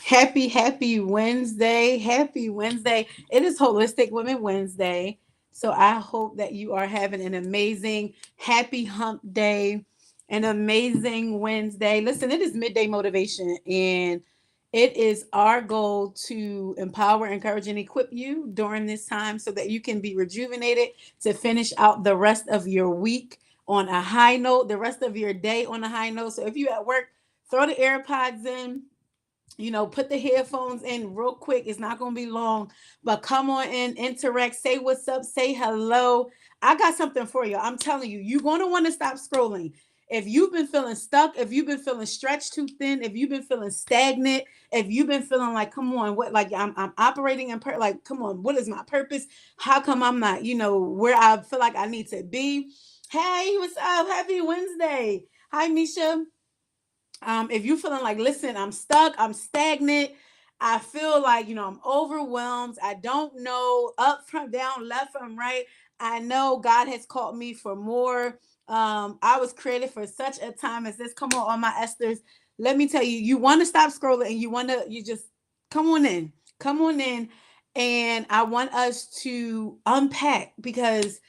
Happy Wednesday. Happy Wednesday. It is Holistic Women Wednesday. So I hope that you are having an amazing, happy hump day, an amazing Wednesday. Listen, it is midday motivation, and it is our goal to empower, encourage, and equip you during this time so that you can be rejuvenated to finish out the rest of your week on a high note, the rest of your day on a high note. So if you at work, throw the AirPods in, put the headphones in real quick. It's not going to be long, but come on in, interact, say what's up, say hello. I got something for you. I'm telling you, you're going to want to stop scrolling. If you've been feeling stuck, if you've been feeling stretched too thin, if you've been feeling stagnant, if you've been feeling like, come on, what, like I'm operating in, like, come on, what is my purpose? How come I'm not, where I feel like I need to be? Hey, what's up? Happy Wednesday. Hi, Misha. If you're feeling like, listen, I'm stuck, I'm stagnant, I feel like, I'm overwhelmed, I don't know up from down, left from right. I know God has called me for more. I was created for such a time as this. Come on, all my Esthers. Let me tell you, you want to stop scrolling and you just come on in. Come on in. And I want us to unpack because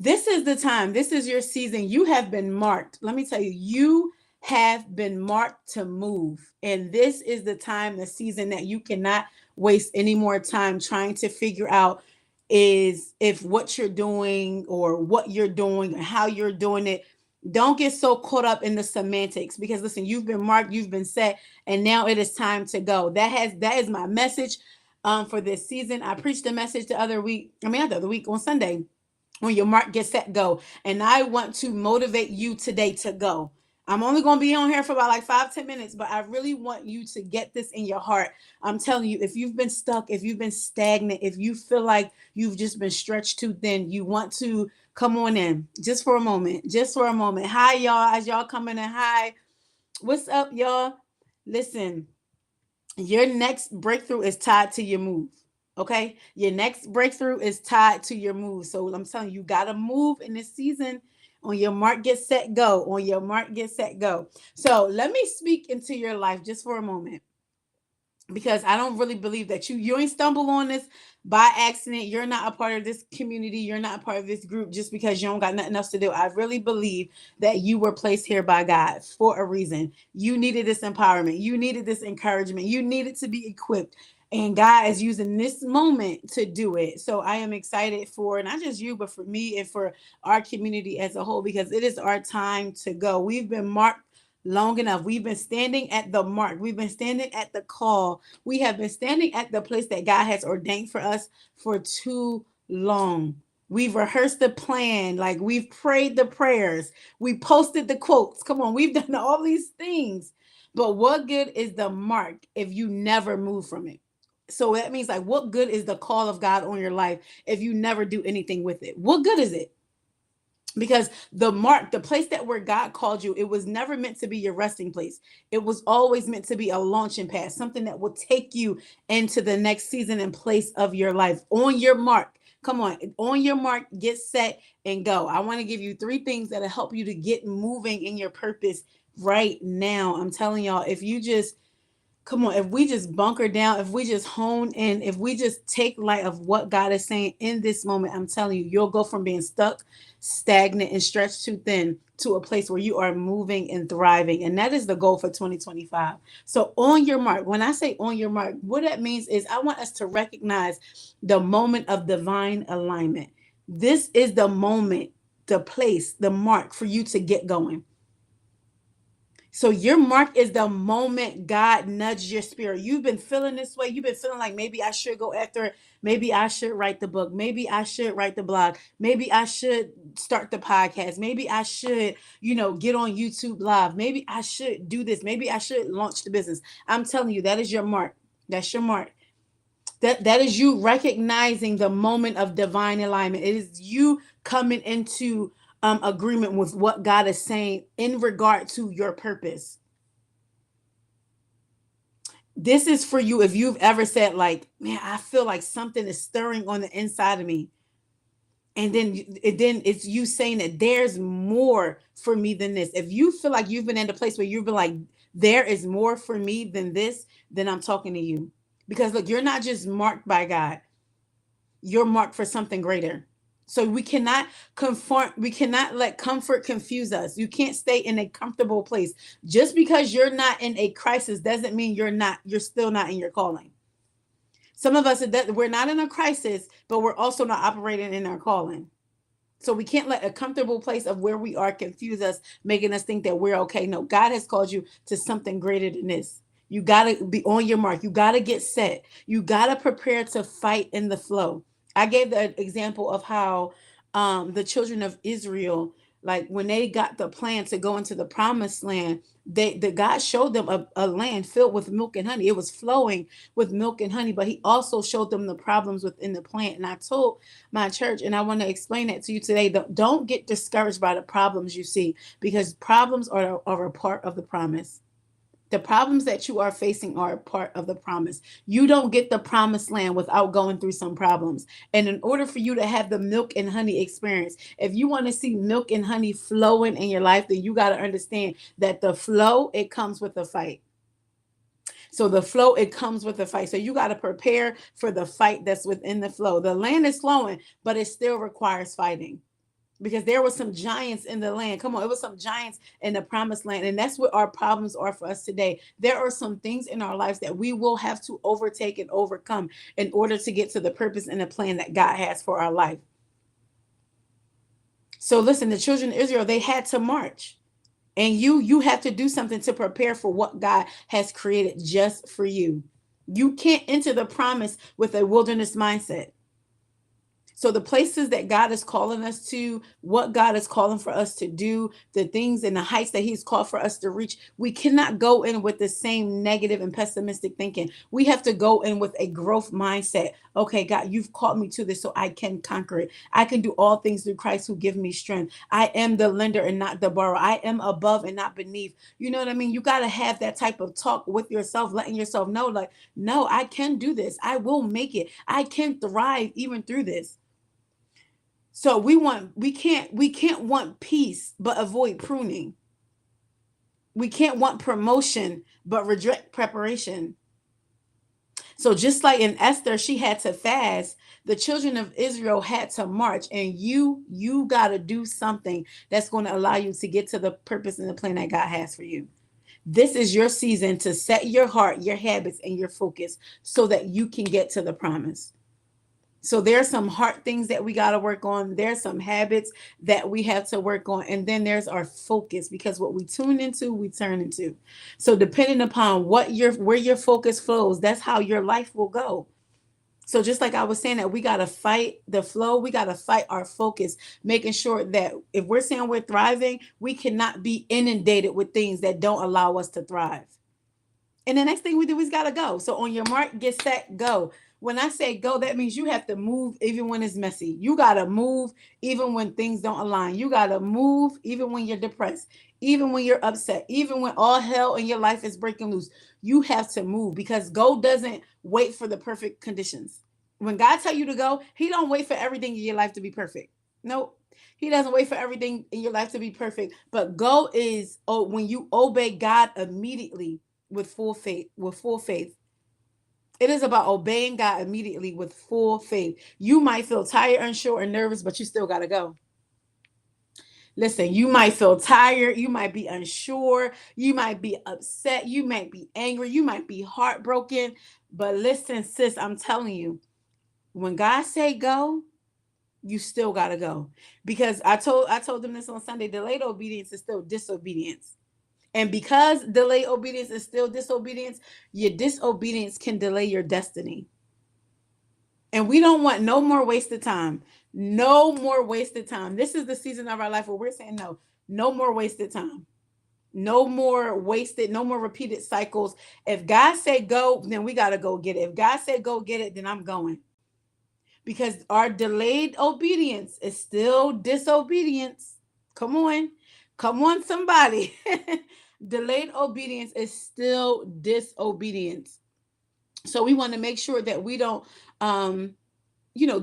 this is the time. This is your season. You have been marked. Let me tell you, you have been marked to move. And this is the time, the season that you cannot waste any more time trying to figure out is if what you're doing or what you're doing or how you're doing it. Don't get so caught up in the semantics because listen, you've been marked, you've been set, and now it is time to go. That is my message for this season. I preached a message the other week on Sunday when your mark gets set, go. And I want to motivate you today to go. I'm only going to be on here for about like 5-10 minutes, but I really want you to get this in your heart. I'm telling you, if you've been stuck, if you've been stagnant, if you feel like you've just been stretched too thin, you want to come on in just for a moment, just for a moment. Hi, y'all, as y'all coming in. Hi, what's up, y'all? Listen, your next breakthrough is tied to your move. Okay. Your next breakthrough is tied to your move. So I'm telling you, you got to move in this season. On your mark, get set, go. On your mark, get set, go. So let me speak into your life just for a moment because I don't really believe that you ain't stumble on this by accident. You're not a part of this community. You're not a part of this group just because you don't got nothing else to do. I really believe that you were placed here by God for a reason. You needed this empowerment. You needed this encouragement. You needed to be equipped. And God is using this moment to do it. So I am excited for not just you, but for me and for our community as a whole, because it is our time to go. We've been marked long enough. We've been standing at the mark. We've been standing at the call. We have been standing at the place that God has ordained for us for too long. We've rehearsed the plan, like we've prayed the prayers, we posted the quotes. Come on, we've done all these things. But what good is the mark if you never move from it? So that means, like, what good is the call of God on your life if you never do anything with it? What good is it? Because the mark, the place that where God called you, it was never meant to be your resting place. It was always meant to be a launching pad, something that will take you into the next season and place of your life. On your mark, come on your mark, get set and go. I want to give you 3 things that'll help you to get moving in your purpose right now. I'm telling y'all, if you just come on, if we just bunker down, if we just hone in, if we just take light of what God is saying in this moment, I'm telling you, you'll go from being stuck, stagnant, and stretched too thin to a place where you are moving and thriving. And that is the goal for 2025. So, on your mark, when I say on your mark, what that means is I want us to recognize the moment of divine alignment. This is the moment, the place, the mark for you to get going. So your mark is the moment God nudged your spirit. You've been feeling this way. You've been feeling like maybe I should go after it. Maybe I should write the book. Maybe I should write the blog. Maybe I should start the podcast. Maybe I should, get on YouTube live. Maybe I should do this. Maybe I should launch the business. I'm telling you, that is your mark. That's your mark. That is you recognizing the moment of divine alignment. It is you coming into agreement with what God is saying in regard to your purpose. This is for you if you've ever said, like, man, I feel like something is stirring on the inside of me. And then it's you saying that there's more for me than this. If you feel like you've been in a place where you've been like, there is more for me than this, then I'm talking to you. Because look, you're not just marked by God, you're marked for something greater. So we cannot conform, we cannot let comfort confuse us. You can't stay in a comfortable place. Just because you're not in a crisis doesn't mean you're still not in your calling. Some of us, we're not in a crisis, but we're also not operating in our calling. So we can't let a comfortable place of where we are confuse us, making us think that we're okay. No, God has called you to something greater than this. You got to be on your mark. You got to get set. You got to prepare to fight in the flow. I gave the example of how the children of Israel, like when they got the plan to go into the promised land, the God showed them a land filled with milk and honey. It was flowing with milk and honey, but he also showed them the problems within the plant. And I told my church, and I want to explain that to you today. Don't get discouraged by the problems you see, because problems are a part of the promise. The problems that you are facing are a part of the promise. You don't get the promised land without going through some problems. And in order for you to have the milk and honey experience, if you want to see milk and honey flowing in your life, then you got to understand that the flow, it comes with a fight. So the flow, it comes with the fight. So you got to prepare for the fight that's within the flow. The land is flowing, but it still requires fighting, because there were some giants in the land. Come on, it was some giants in the promised land. And that's what our problems are for us today. There are some things in our lives that we will have to overtake and overcome in order to get to the purpose and the plan that God has for our life. So listen, the children of Israel, they had to march. And you have to do something to prepare for what God has created just for you. You can't enter the promise with a wilderness mindset. So the places that God is calling us to, what God is calling for us to do, the things and the heights that he's called for us to reach, we cannot go in with the same negative and pessimistic thinking. We have to go in with a growth mindset. Okay, God, you've called me to this so I can conquer it. I can do all things through Christ who give me strength. I am the lender and not the borrower. I am above and not beneath. You know what I mean? You got to have that type of talk with yourself, letting yourself know, like, no, I can do this. I will make it. I can thrive even through this. So we can't want peace but avoid pruning. We can't want promotion but reject preparation. So just like in Esther, she had to fast, the children of Israel had to march, and you got to do something that's going to allow you to get to the purpose and the plan that God has for you. This is your season to set your heart, your habits, and your focus so that you can get to the promise. So there's some heart things that we got to work on. There's some habits that we have to work on. And then there's our focus, because what we tune into, we turn into. So depending upon where your focus flows, that's how your life will go. So just like I was saying, that we got to fight the flow, we got to fight our focus, making sure that if we're saying we're thriving, we cannot be inundated with things that don't allow us to thrive. And the next thing we do is got to go. So on your mark, get set, go. When I say go, that means you have to move even when it's messy. You got to move even when things don't align. You got to move even when you're depressed, even when you're upset, even when all hell in your life is breaking loose. You have to move, because go doesn't wait for the perfect conditions. When God tell you to go, he don't wait for everything in your life to be perfect. Nope. He doesn't wait for everything in your life to be perfect. But go is, oh, when you obey God immediately with full faith, with full faith. It is about obeying God immediately with full faith. You might feel tired, unsure, and nervous, but you still got to go. Listen, you might feel tired, you might be unsure, you might be upset, you might be angry, you might be heartbroken. But listen, sis, I'm telling you, when God say go, you still got to go. Because I told them this on Sunday, delayed obedience is still disobedience. And because delayed obedience is still disobedience, your disobedience can delay your destiny. And we don't want no more wasted time. No more wasted time. This is the season of our life where we're saying no, no more wasted time. No more wasted, no more repeated cycles. If God said go, then we got to go get it. If God said go get it, then I'm going. Because our delayed obedience is still disobedience. Come on. Come on, somebody. Delayed obedience is still disobedience. So we want to make sure that we don't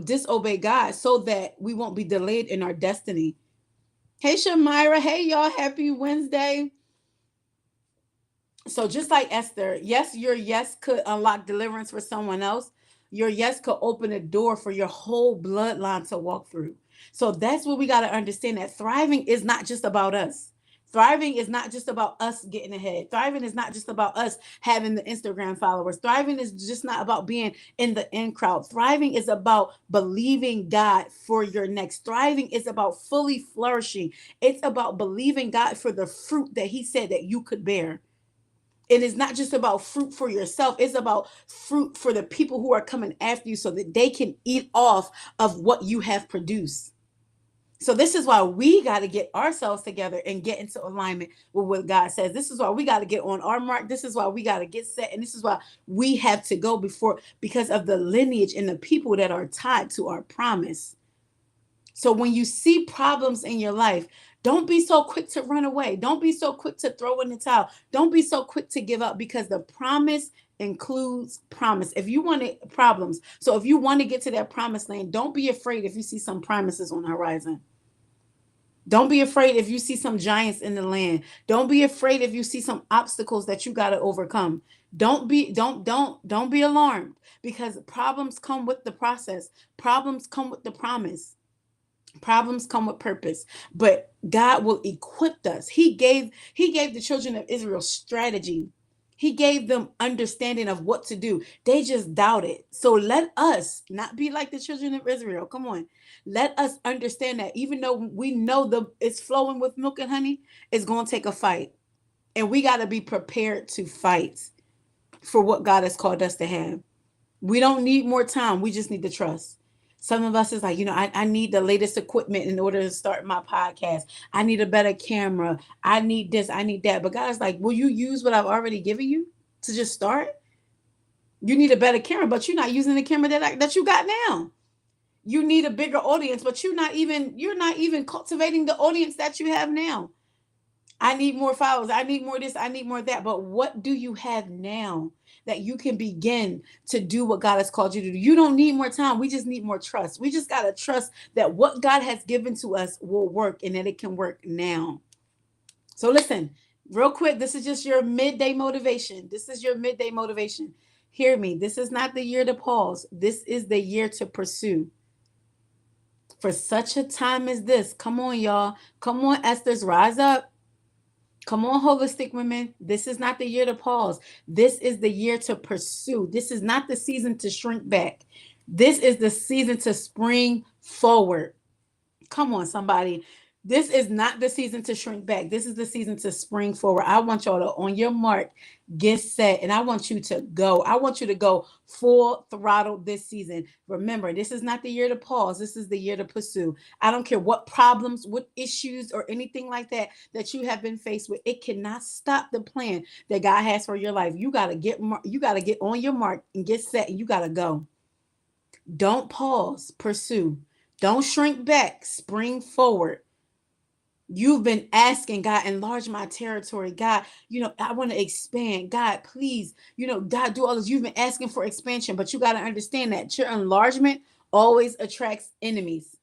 disobey God, so that we won't be delayed in our destiny. Hey Shamira, hey y'all, happy Wednesday. So just like Esther, yes, your yes could unlock deliverance for someone else. Your yes could open a door for your whole bloodline to walk through. So that's what we got to understand, that thriving is not just about us. Thriving is not just about us getting ahead. Thriving is not just about us having the Instagram followers. Thriving is just not about being in the in crowd. Thriving is about believing God for your next. Thriving is about fully flourishing. It's about believing God for the fruit that He said that you could bear. And it's not just about fruit for yourself, it's about fruit for the people who are coming after you so that they can eat off of what you have produced. So this is why we got to get ourselves together and get into alignment with what God says. This is why we got to get on our mark. This is why we got to get set. And this is why we have to go before, because of the lineage and the people that are tied to our promise. So when you see problems in your life, don't be so quick to run away. Don't be so quick to throw in the towel. Don't be so quick to give up, because the promise includes promise. If you want it, problems. So if you want to get to that promised land, don't be afraid if you see some promises on the horizon. Don't be afraid if you see some giants in the land. Don't be afraid if you see some obstacles that you got to overcome. Don't be alarmed, because problems come with the process. Problems come with the promise. Problems come with purpose, but God will equip us. He gave the children of Israel strategy. He gave them understanding of what to do. They just doubted. So let us not be like the children of Israel. Come on. Let us understand that even though we know the it's flowing with milk and honey, it's going to take a fight. And we got to be prepared to fight for what God has called us to have. We don't need more time. We just need to trust. Some of us is like, I need the latest equipment in order to start my podcast. I need a better camera. I need this. I need that. But God's like, will you use what I've already given you to just start? You need a better camera, but you're not using the camera that you got now. You need a bigger audience, but you're not even cultivating the audience that you have now. I need more followers. I need more this. I need more that. But what do you have now that you can begin to do what God has called you to do? You don't need more time. We just need more trust. We just got to trust that what God has given to us will work and that it can work now. So listen, real quick, this is just your midday motivation. This is your midday motivation. Hear me. This is not the year to pause. This is the year to pursue. For such a time as this, come on, y'all. Come on, Esther's, rise up. Come on, holistic women. This is not the year to pause. This is the year to pursue. This is not the season to shrink back. This is the season to spring forward. Come on, somebody. This is not the season to shrink back. This is the season to spring forward. I want y'all to, on your mark, get set, and I want you to go. I want you to go full throttle this season. Remember, this is not the year to pause. This is the year to pursue. I don't care what problems, what issues, or anything like that that you have been faced with. It cannot stop the plan that God has for your life. You got to get on your mark and get set, and you got to go. Don't pause, pursue. Don't shrink back, spring forward. You've been asking God, enlarge my territory. God, I want to expand. God, please, God, do all this. You've been asking for expansion, but you got to understand that your enlargement always attracts enemies.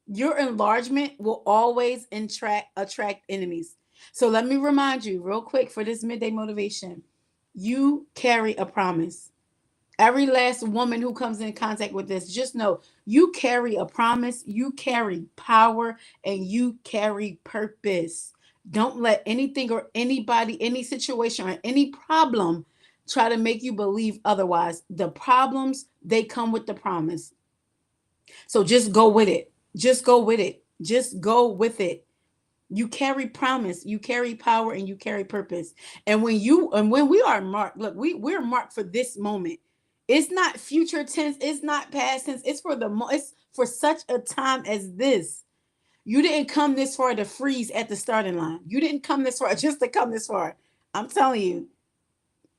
Your enlargement will always attract enemies. So let me remind you real quick for this midday motivation. You carry a promise. Every last woman who comes in contact with this, just know you carry a promise, you carry power, and you carry purpose. Don't let anything or anybody, any situation, or any problem try to make you believe otherwise. The problems, they come with the promise. So just go with it. Just go with it. Just go with it. You carry promise, you carry power, and you carry purpose. And when we are marked, look, we're marked for this moment. It's not future tense, it's not past tense. It's for such a time as this. You didn't come this far to freeze at the starting line. You didn't come this far just to come this far. I'm telling you,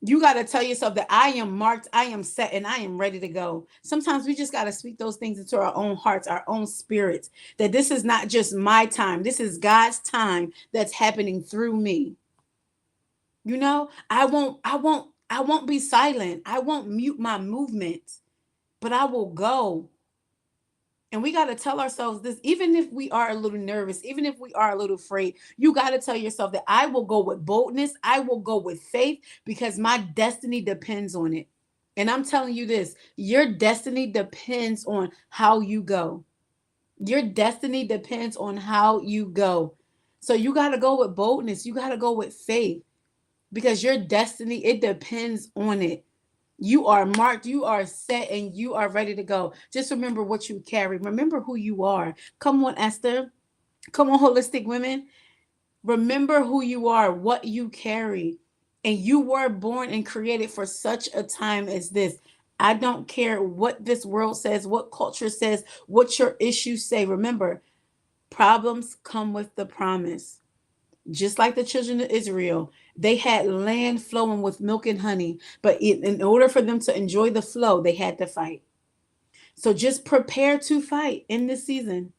you got to tell yourself that I am marked, I am set, and I am ready to go. Sometimes we just got to speak those things into our own hearts, our own spirits, that this is not just my time. This is God's time that's happening through me. I won't be silent. I won't mute my movement, but I will go. And we got to tell ourselves this, even if we are a little nervous, even if we are a little afraid, you got to tell yourself that I will go with boldness, I will go with faith, because my destiny depends on it. And I'm telling you this, your destiny depends on how you go. Your destiny depends on how you go. So you got to go with boldness, you got to go with faith, because your destiny, it depends on it. You are marked, you are set, and you are ready to go. Just remember what you carry. Remember who you are. Come on, Esther. Come on, Holistic Women. Remember who you are, what you carry. And you were born and created for such a time as this. I don't care what this world says, what culture says, what your issues say. Remember, problems come with the promise. Just like the children of Israel, they had land flowing with milk and honey, but in order for them to enjoy the flow, they had to fight. So just prepare to fight in this season.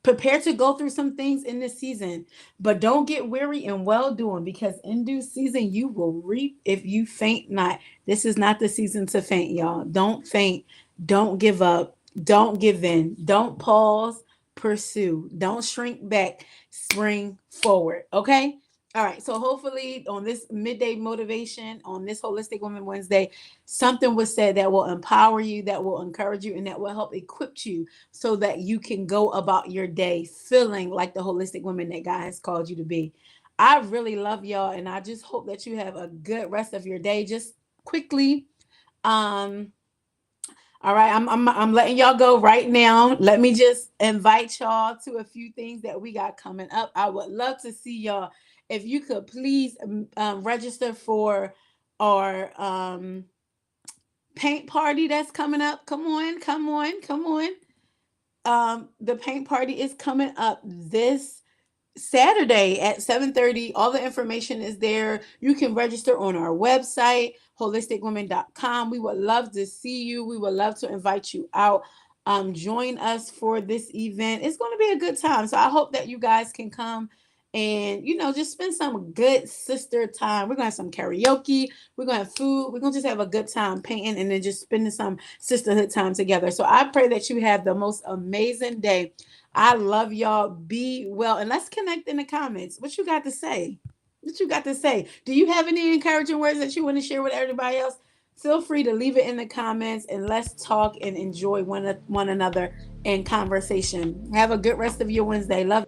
Prepare to go through some things in this season, but don't get weary in well doing, because in due season you will reap if you faint not. This is not the season to faint, y'all. Don't faint. Don't give up. Don't give in. Don't pause. Pursue. Don't shrink back. Spring forward. Okay. All right. So hopefully on this midday motivation, on this Holistic Women Wednesday, something was said that will empower you, that will encourage you, and that will help equip you so that you can go about your day feeling like the holistic woman that God has called you to be. I really love y'all, and I just hope that you have a good rest of your day. Just quickly, um, all right, I'm letting y'all go right now. Let me just invite y'all to a few things that we got coming up. I would love to see y'all. If you could please register for our paint party that's coming up. Come on, come on, come on. The paint party is coming up this Saturday at 7:30. All the information is there. You can register on our website, holisticwomen.com. We would love to see you. We would love to invite you out. Join us for this event. It's going to be a good time. So I hope that you guys can come and, just spend some good sister time. We're going to have some karaoke. We're going to have food. We're going to just have a good time painting and then just spending some sisterhood time together. So I pray that you have the most amazing day. I love y'all. Be well. And let's connect in the comments. What you got to say? What you got to say? Do you have any encouraging words that you want to share with everybody else? Feel free to leave it in the comments and let's talk and enjoy one another in conversation. Have a good rest of your Wednesday. Love.